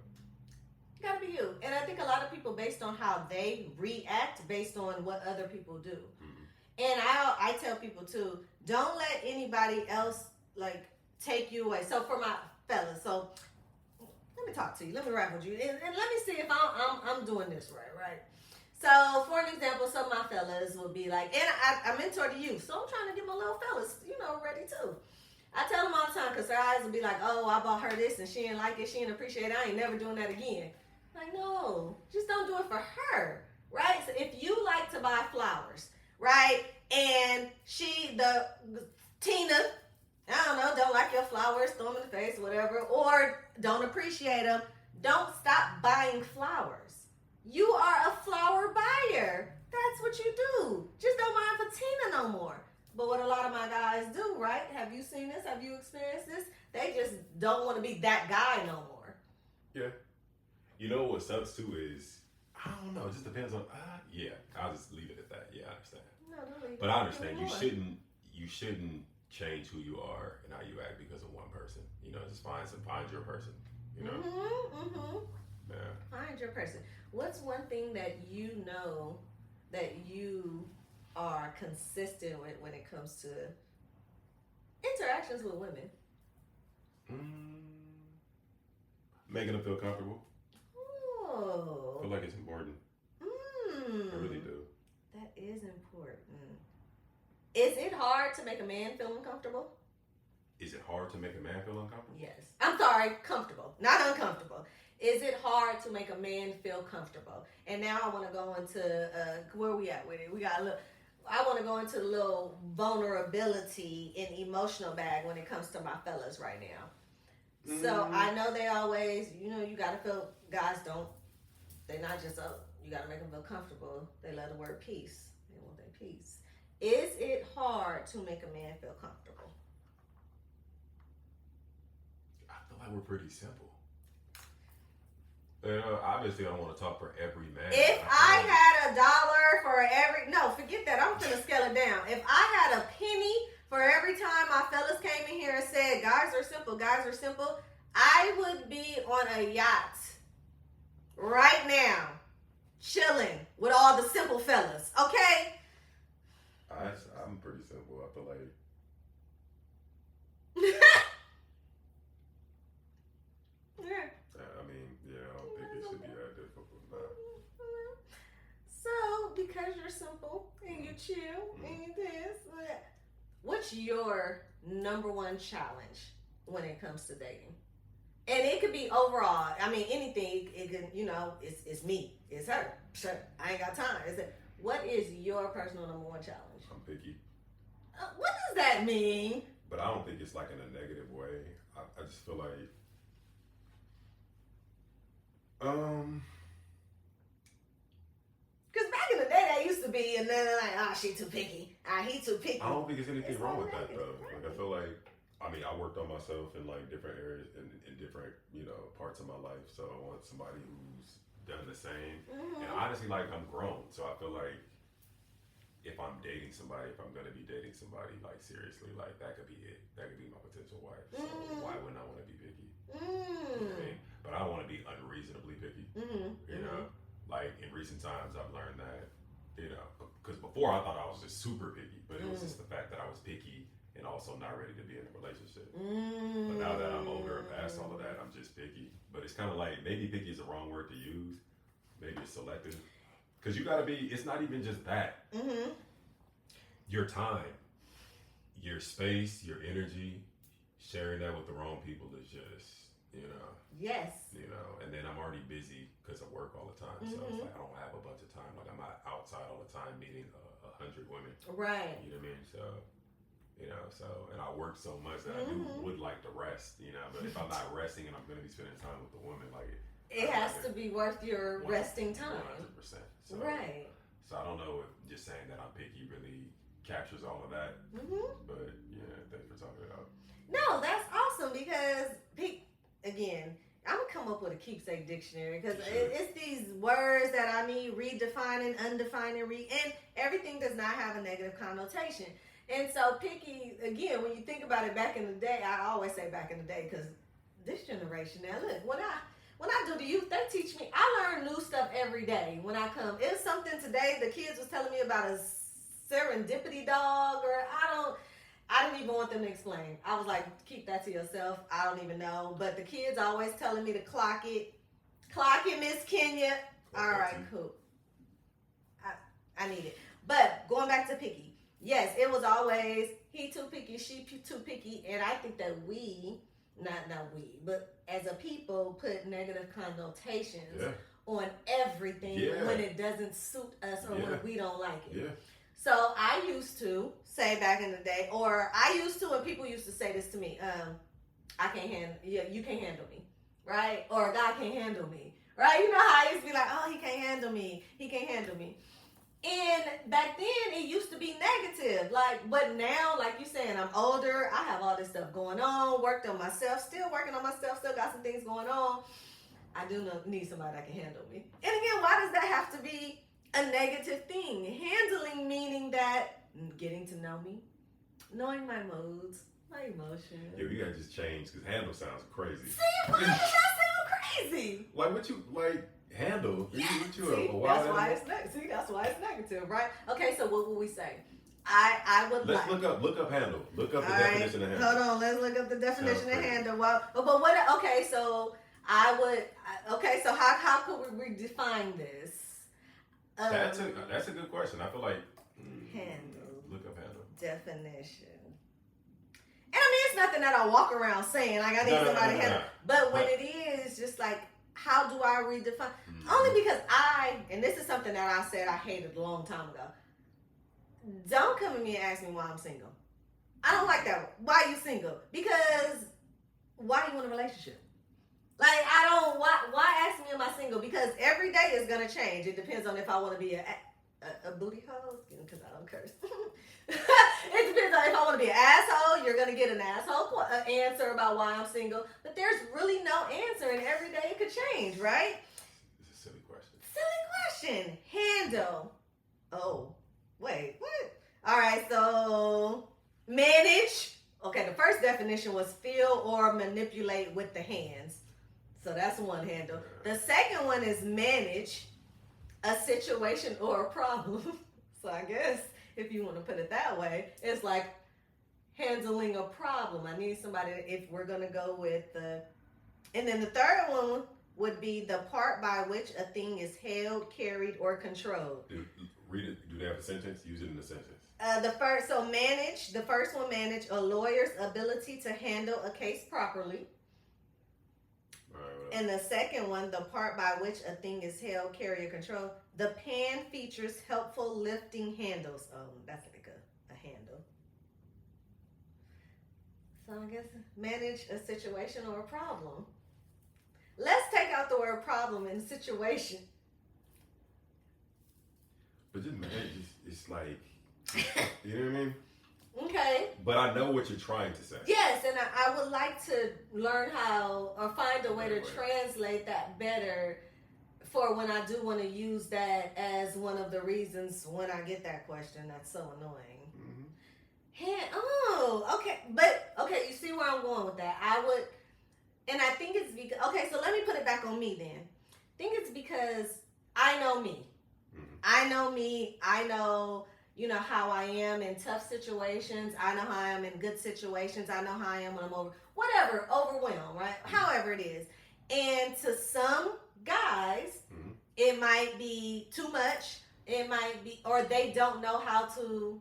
Speaker 1: You gotta be you. And I think a lot of people, based on how they react, based on what other people do. And I tell people too, don't let anybody else like take you away. So for my fellas, so let me talk to you. Let me rap with you, and let me see if I'm doing this right. So for an example, some of my fellas will be like, and I mentor to you, so I'm trying to get my little fellas, ready too. I tell them all the time because their eyes will be like, oh, I bought her this and she didn't like it, she didn't appreciate it, I ain't never doing that again. Like, no, just don't do it for her, right? So if you like to buy flowers, right, and Tina, I don't know, don't like your flowers, throw them in the face, whatever, or don't appreciate them, don't stop buying flowers. You are a flower buyer. That's what you do. Just don't buy for Tina no more. But what a lot of my guys do, right? Have you seen this? Have you experienced this? They just don't want to be that guy no more.
Speaker 2: Yeah. You know what sucks too is, I don't know, it just depends on, yeah, I'll just leave it at that. Yeah, I understand.
Speaker 1: No, don't leave it.
Speaker 2: But I understand, you shouldn't change who you are and how you act because of one person. Just find your person, Yeah.
Speaker 1: Find your person. What's one thing that you know that you are consistent with when it comes to interactions with women?
Speaker 2: Making them feel comfortable.
Speaker 1: Oh.
Speaker 2: I feel like it's important. I really do.
Speaker 1: That is important. Is it hard to make a man feel uncomfortable?
Speaker 2: Is it hard to make a man feel uncomfortable?
Speaker 1: Yes. I'm sorry, comfortable, not uncomfortable. Is it hard to make a man feel comfortable? And now I want to go into where we at with it. I want to go into a little vulnerability and emotional bag when it comes to my fellas right now. So I know they always, you got to feel, guys they're not just, you got to make them feel comfortable. They love the word peace. They want their peace. Is it hard to make a man feel comfortable?
Speaker 2: I feel like we're pretty simple. Obviously, I don't want to talk for every man.
Speaker 1: If I had $1 for every, no, forget that. I'm going to scale it down. If I had a penny for every time my fellas came in here and said, guys are simple, I would be on a yacht right now, chilling with all the simple fellas, okay?
Speaker 2: I'm pretty simple. I feel like.
Speaker 1: Yeah.
Speaker 2: I don't think it should be that difficult. No.
Speaker 1: So, because you're simple and you chill and you this, what's your number one challenge when it comes to dating? And it could be overall. I mean, anything. It can, it's me, it's her. Sure, I ain't got time. What is your personal number one challenge?
Speaker 2: I'm picky.
Speaker 1: What does that mean?
Speaker 2: But I don't think it's like in a negative way. I just feel like.
Speaker 1: Because back in the day, that used to be, and then they're like, she too picky. He too picky.
Speaker 2: I don't think there's anything wrong with that
Speaker 1: negative,
Speaker 2: though.
Speaker 1: right?
Speaker 2: Like I feel like, I worked on myself in like different areas in different parts of my life. So I want somebody who's done the same. And honestly, like I'm grown, so I feel like if I'm dating somebody, if I'm gonna be dating somebody, like seriously, like that could be it. That could be my potential wife. So why wouldn't I want to be picky? You know what I mean? But I don't want to be unreasonably picky. Like in recent times, I've learned that, because before I thought I was just super picky, but it was just the fact that I was picky and also not ready to be in a relationship. But now that I'm older and past all of that, I'm just picky. But it's kind of like, maybe picky is the wrong word to use. Maybe it's selective. Because you gotta be, it's not even just that. Your time, your space, your energy, sharing that with the wrong people is just,
Speaker 1: Yes.
Speaker 2: And then I'm already busy because of work all the time. So it's like I don't have a bunch of time. Like I'm not outside all the time meeting 100 women.
Speaker 1: Right.
Speaker 2: You know what I mean? So, and I work so much that I would like to rest, but if I'm not resting and I'm going to be spending time with the woman, like
Speaker 1: it has to be worth your resting time.
Speaker 2: 100%. So,
Speaker 1: right.
Speaker 2: So I don't know if just saying that I'm picky really captures all of that. But yeah, thanks for talking it out.
Speaker 1: No, that's awesome because again, I'm gonna come up with a keepsake dictionary because it's these words that I need redefining, undefining, and everything does not have a negative connotation. And so picky, again, when you think about it back in the day, I always say back in the day because this generation now, look, when I do the youth, they teach me, I learn new stuff every day when I come. It was something today, the kids was telling me about a serendipity dog, or I didn't even want them to explain. I was like, keep that to yourself. I don't even know. But the kids always telling me to clock it. Clock it, Miss Kenya. All right, cool. I need it. But going back to picky. Yes, it was always he too picky, she too picky. And I think that but as a people put negative connotations on everything when it doesn't suit us or when we don't like it.
Speaker 2: Yeah.
Speaker 1: So I used to say back in the day, or I used to, and people used to say this to me, I can't handle, you can't handle me, right? Or God can't handle me, right? You know how I used to be like, oh, he can't handle me. And back then it used to be negative, but now, like you saying, I'm older, I have all this stuff going on, worked on myself, still working on myself, still got some things going on. I do need somebody that can handle me. And again, why does that have to be a negative thing? Handling meaning that getting to know me, knowing my moods, my emotions.
Speaker 2: Yeah, we gotta just change because handle sounds crazy.
Speaker 1: See, why does that sound crazy?
Speaker 2: Like what you handle?
Speaker 1: Yeah.
Speaker 2: See, that's
Speaker 1: why it's negative. See, that's why it's negative, right? Okay, so what would we say? I would
Speaker 2: let's look up handle. Look up the definition of handle.
Speaker 1: Hold on, let's look up the definition of handle. Well, but what? Okay, so so how could we redefine this?
Speaker 2: That's a good question. I feel like
Speaker 1: handle.
Speaker 2: Look up handle.
Speaker 1: Definition. And I mean, it's nothing that I walk around saying like I need somebody to handle. But when it is just like, how do I redefine? Only because and this is something that I said I hated a long time ago. Don't come to me and ask me why I'm single. I don't like that. Why are you single? Because why do you want a relationship? Like, why ask me am I single? Because every day is going to change. It depends on if I want to be a booty hole, because I don't curse. It depends on if I want to be an asshole. You're going to get an asshole answer about why I'm single. But there's really no answer, and every day it could change, right?
Speaker 2: It's a silly question.
Speaker 1: Silly question. Handle. Oh, wait, what? All right, so manage. Okay, the first definition was feel or manipulate with the hands. So that's one handle. The second one is manage a situation or a problem. So I guess if you want to put it that way, it's like handling a problem. I need somebody, if we're going to go with and then the third one would be the part by which a thing is held, carried, or controlled.
Speaker 2: Read it. Do they have a sentence? Use it in a sentence.
Speaker 1: Manage. The first one, manage a lawyer's ability to handle a case properly. And the second one, the part by which a thing is held, carried, or controlled. The pan features helpful lifting handles. Oh, that's like a handle. So I guess manage a situation or a problem. Let's take out the word problem and situation.
Speaker 2: But just manage, it's like, you know what I mean?
Speaker 1: Okay.
Speaker 2: But I know what you're trying to say.
Speaker 1: Yes, and I would like to learn how or find a way to translate that better for when I do want to use that as one of the reasons when I get that question. That's so annoying. Okay. You see where I'm going with that. And I think it's because, so let me put it back on me then. I think it's because I know me. I know me. I know, how I am in tough situations. I know how I am in good situations. I know how I am when I'm overwhelmed, right? However it is. And to some guys, it might be too much. It might be, or they don't know how to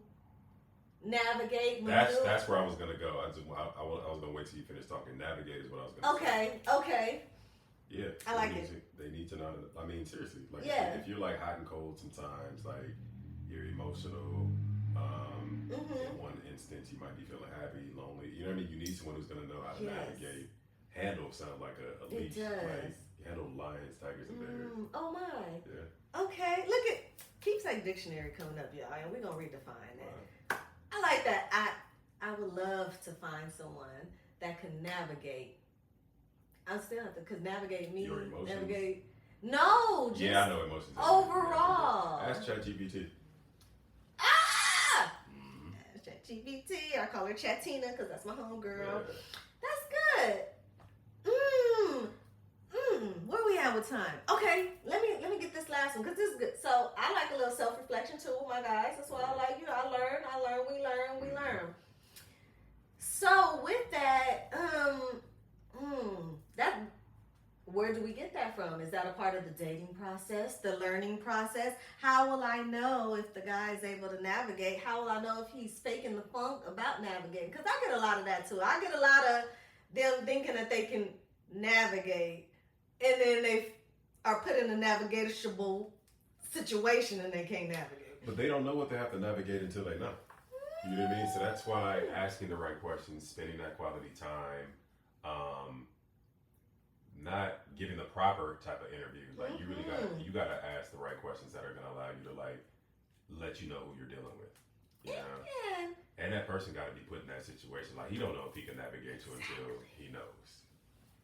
Speaker 1: navigate.
Speaker 2: That's where I was going to go. I was going to wait till you finish talking. Navigate is what I was going to say.
Speaker 1: Okay.
Speaker 2: Yeah.
Speaker 1: I like it.
Speaker 2: They need to know. I mean, seriously. Like,
Speaker 1: yeah.
Speaker 2: If you're like hot and cold sometimes, like you're emotional. In one instance, you might be feeling happy, lonely. You know what I mean? You need someone who's going to know how to navigate. Handle sounds like a leash.
Speaker 1: It does.
Speaker 2: Like, handle lions, tigers, and bears.
Speaker 1: Oh, my.
Speaker 2: Yeah.
Speaker 1: Okay. Look at... Keepsake dictionary coming up, y'all, and we're gonna redefine that. I like that. I would love to find someone that can navigate. I still have to could navigate me.
Speaker 2: Your emotions?
Speaker 1: Navigate. No, just
Speaker 2: I know emotions.
Speaker 1: overall.
Speaker 2: Ask ChatGPT.
Speaker 1: Ah! ChatGPT. I call her Chatina because that's my homegirl.
Speaker 2: Yeah.
Speaker 1: That's good. Where we at with time? Okay, let me get this last one because this is good. So I like a little self-reflection too with my guys. That's why I like, I learn, we learn. So with that, that where do we get that from? Is that a part of the dating process, the learning process? How will I know if the guy's able to navigate? How will I know if he's faking the funk about navigating? Because I get a lot of that too. I get a lot of them thinking that they can navigate, and then they are put in a navigatable situation and they can't navigate.
Speaker 2: But they don't know what they have to navigate until they know. You know what I mean? So that's why asking the right questions, spending that quality time, not giving the proper type of interview. Like you really gotta ask the right questions that are gonna allow you to like let you know who you're dealing with. You know?
Speaker 1: Yeah.
Speaker 2: And that person gotta be put in that situation. Like he don't know if he can navigate you until he knows.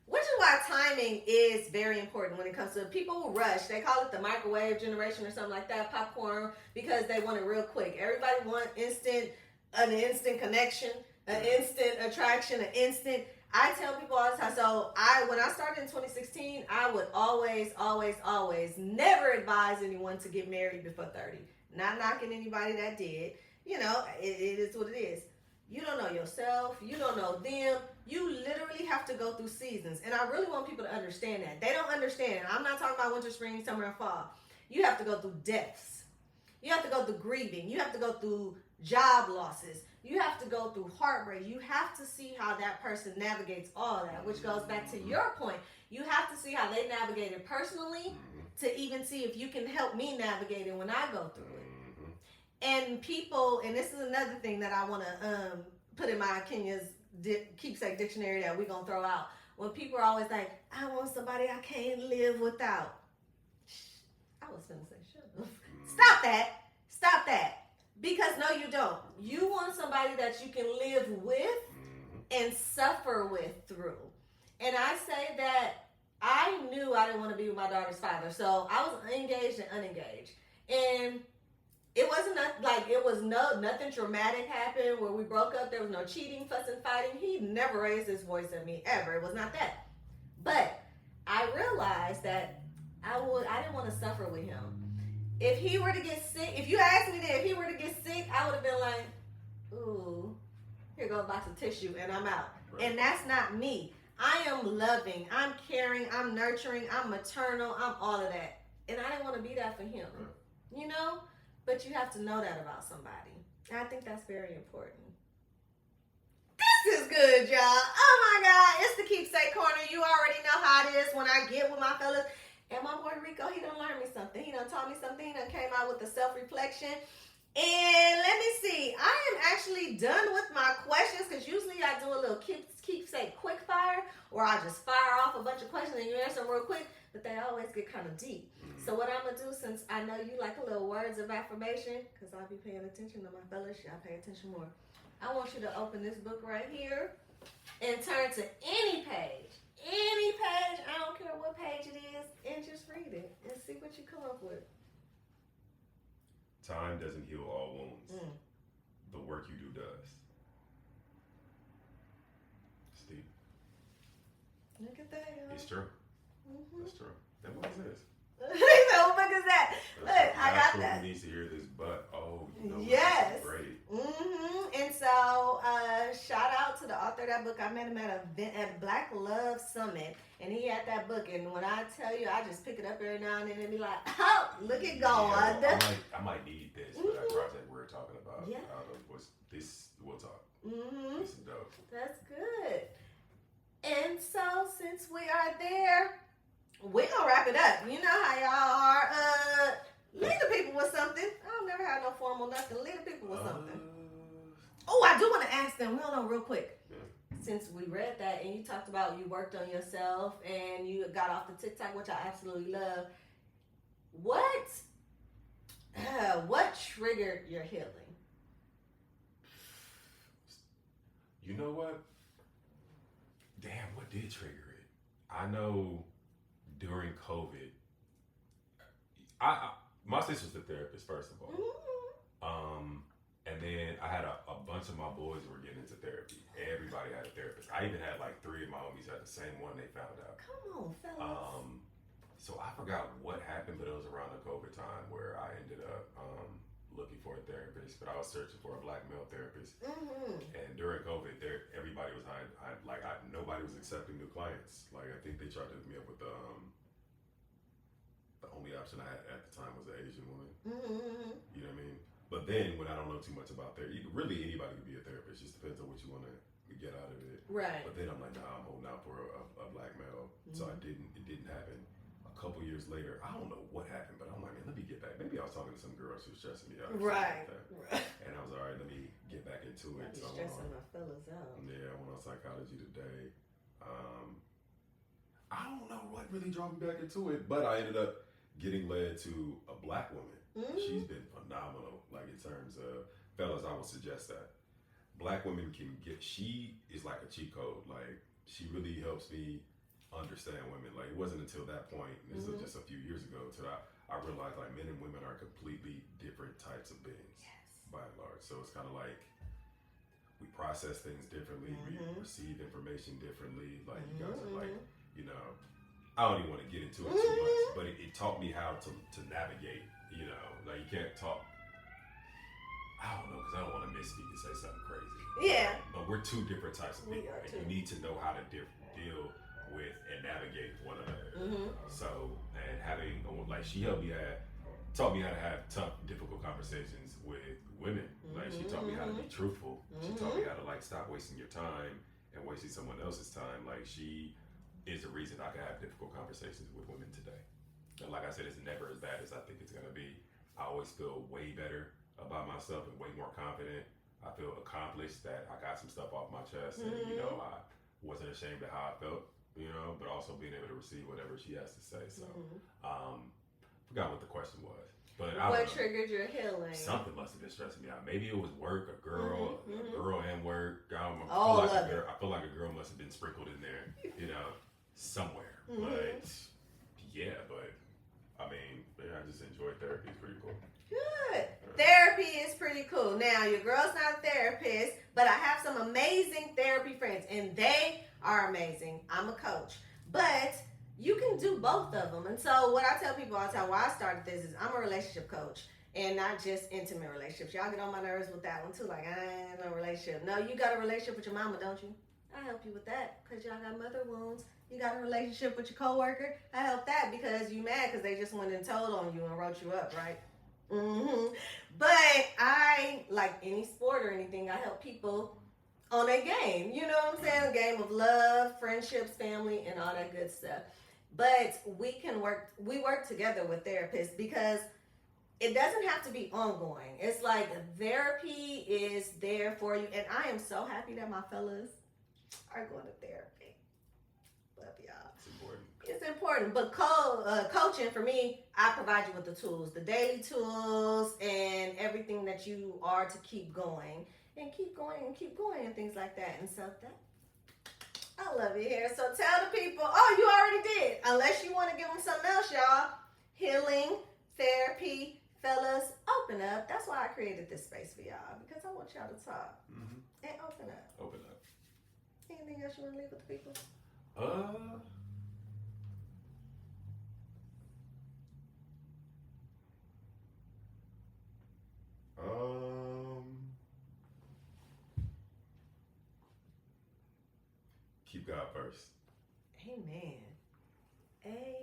Speaker 1: Which is why timing is very important when it comes to people who rush. They call it the microwave generation or something like that, popcorn, because they want it real quick. Everybody wants an instant connection, an instant attraction, an instant. I tell people all the time. So when I started in 2016, I would always never advise anyone to get married before 30. Not knocking anybody that did. You know, it is what it is. You don't know yourself. You don't know them. You literally have to go through seasons. And I really want people to understand that. They don't understand. I'm not talking about winter, spring, summer, and fall. You have to go through deaths. You have to go through grieving. You have to go through job losses. You have to go through heartbreak. You have to see how that person navigates all that, which goes back to your point. You have to see how they navigate it personally to even see if you can help me navigate it when I go through it. And people, and this is another thing that I want to put in my Kenya's Keepsake dictionary that we're going to throw out. When people are always like, I want somebody I can't live without. I was going to say, shut up. Stop that. Because no, you don't. You want somebody that you can live with and suffer with through. And I say that I knew I didn't want to be with my daughter's father. So I was engaged and unengaged. And it wasn't nothing dramatic happened where we broke up. There was no cheating, fussing, fighting. He never raised his voice at me ever. It was not that. But I realized that I didn't want to suffer with him. If he were to get sick, if you asked me that, if he were to get sick, I would have been like, ooh, here goes a box of tissue and I'm out. Right. And that's not me. I am loving, I'm caring, I'm nurturing, I'm maternal, I'm all of that. And I didn't want to be that for him. Right. You know? But you have to know that about somebody. And I think that's very important. This is good, y'all. Oh my God. It's the Keepsake Corner. You already know how it is when I get with my fellas. And my boy Rico, he done learned me something. He done taught me something. He done came out with the self-reflection. And let me see. I am actually done with my questions because usually I do a little Keepsake quick fire where I just fire off a bunch of questions and you answer them real quick. But they always get kind of deep. So what I'm going to do, since I know you like a little words of affirmation, because I'll be paying attention to my fellas, y'all pay attention more. I want you to open this book right here and turn to any page. Any page, I don't care what page it is, and just read it and see what you come up with.
Speaker 2: Time doesn't heal all wounds. The work you do does. Steve.
Speaker 1: Look at that, y'all.
Speaker 2: It's true. It's true. And what is this?
Speaker 1: What book is that? Look, I got that.
Speaker 2: Who needs to hear this? But
Speaker 1: yes,
Speaker 2: great.
Speaker 1: And so, shout out to the author of that book. I met him at Black Love Summit, and he had that book. And when I tell you, I just pick it up every now and then and be like, "Oh, look it going."
Speaker 2: Yeah, I might need this for that project we're talking about.
Speaker 1: Yeah.
Speaker 2: What's this? We'll talk.
Speaker 1: This
Speaker 2: is dope.
Speaker 1: That's good. And so, since we are there, we're gonna wrap it up. You know how y'all are. Leave the people with something. I don't never have no formal nothing. Leave the people with something. Oh, I do want to ask them. Hold on real quick.
Speaker 2: Yeah.
Speaker 1: Since we read that and you talked about you worked on yourself and you got off the TikTok, which I absolutely love. What What triggered your healing?
Speaker 2: You know what? Damn, what did trigger it? I know during COVID, I my sister's a therapist, first of all. And then I had a bunch of my boys who were getting into therapy. Everybody had a therapist. I even had like 3 of my homies had the same one they found out.
Speaker 1: Come on, fellas.
Speaker 2: So I forgot what happened, but it was around the COVID time where I ended up looking for a therapist, but I was searching for a black male therapist. And during COVID, everybody was nobody was accepting new clients. Like I think they tried to hook me up with the only option I had at the time was an Asian woman. You know what I mean? But then when I don't know too much about therapy, really anybody can be a therapist. Just depends on what you want to get out of it.
Speaker 1: Right.
Speaker 2: But then I'm like, nah, I'm holding out for a black male. So it didn't happen. A couple years later, I don't know what happened, but I'm like, man, let me get back. Maybe I was talking to some girl, she was stressing me out.
Speaker 1: Right.
Speaker 2: And I was all right, let me get back into it.
Speaker 1: So stressing my fellas out.
Speaker 2: Yeah, I went on psychology today. I don't know what really drove me back into it, but I ended up getting led to a black woman. She's been phenomenal, like in terms of, fellas, I would suggest that. Black women she is like a cheat code. Like, she really helps me understand women. Like, it wasn't until that point, this was just a few years ago, till I realized like men and women are completely different types of beings, by and large. So it's kind of like, we process things differently, we receive information differently. Like, you guys are like, you know, I don't even want to get into it too much, but it taught me how to navigate, you know, like you can't talk, I don't know, because I don't want to misspeak and say something crazy.
Speaker 1: Yeah.
Speaker 2: But we're 2 different types of people, and you need to know how to deal with and navigate one another. So, and having, like, she taught me how to have tough, difficult conversations with women. Like, she taught me how to be truthful. She taught me how to, like, stop wasting your time and wasting someone else's time. Like, she is the reason I can have difficult conversations with women today. And like I said, it's never as bad as I think it's gonna be. I always feel way better about myself and way more confident. I feel accomplished, that I got some stuff off my chest, and you know, I wasn't ashamed of how I felt, you know, but also being able to receive whatever she has to say. So, forgot what the question was. But
Speaker 1: what triggered your healing?
Speaker 2: Something must have been stressing me out. Maybe it was work, a girl and work. I feel like a girl must have been sprinkled in there, you know, somewhere. But yeah, I mean, I just enjoy therapy. It's pretty cool.
Speaker 1: Good. Therapy is pretty cool. Now, your girl's not a therapist, but I have some amazing therapy friends, and they are amazing. I'm a coach, but you can do both of them. And so what I tell people all the time, why I started this, is I'm a relationship coach, and not just intimate relationships. Y'all get on my nerves with that one too. Like, I ain't no relationship. No, you got a relationship with your mama, don't you? I help you with that because y'all got mother wounds. You got a relationship with your coworker. I help that because you mad because they just went and told on you and wrote you up, right? But I, like any sport or anything, I help people on a game. You know what I'm saying? A game of love, friendships, family, and all that good stuff. But we work together with therapists because it doesn't have to be ongoing. It's like therapy is there for you. And I am so happy that my fellas are going to therapy. Love y'all.
Speaker 2: It's important.
Speaker 1: It's important. But coaching, for me, I provide you with the tools, the daily tools, and everything that you are to keep going. And keep going and keep going and things like that. And so I love it here. So tell the people, oh, you already did. Unless you want to give them something else, y'all. Healing, therapy, fellas, open up. That's why I created this space for y'all, because I want y'all to talk and open up.
Speaker 2: Open up.
Speaker 1: Anything else you want to leave with the people?
Speaker 2: Keep God first.
Speaker 1: Amen. Amen.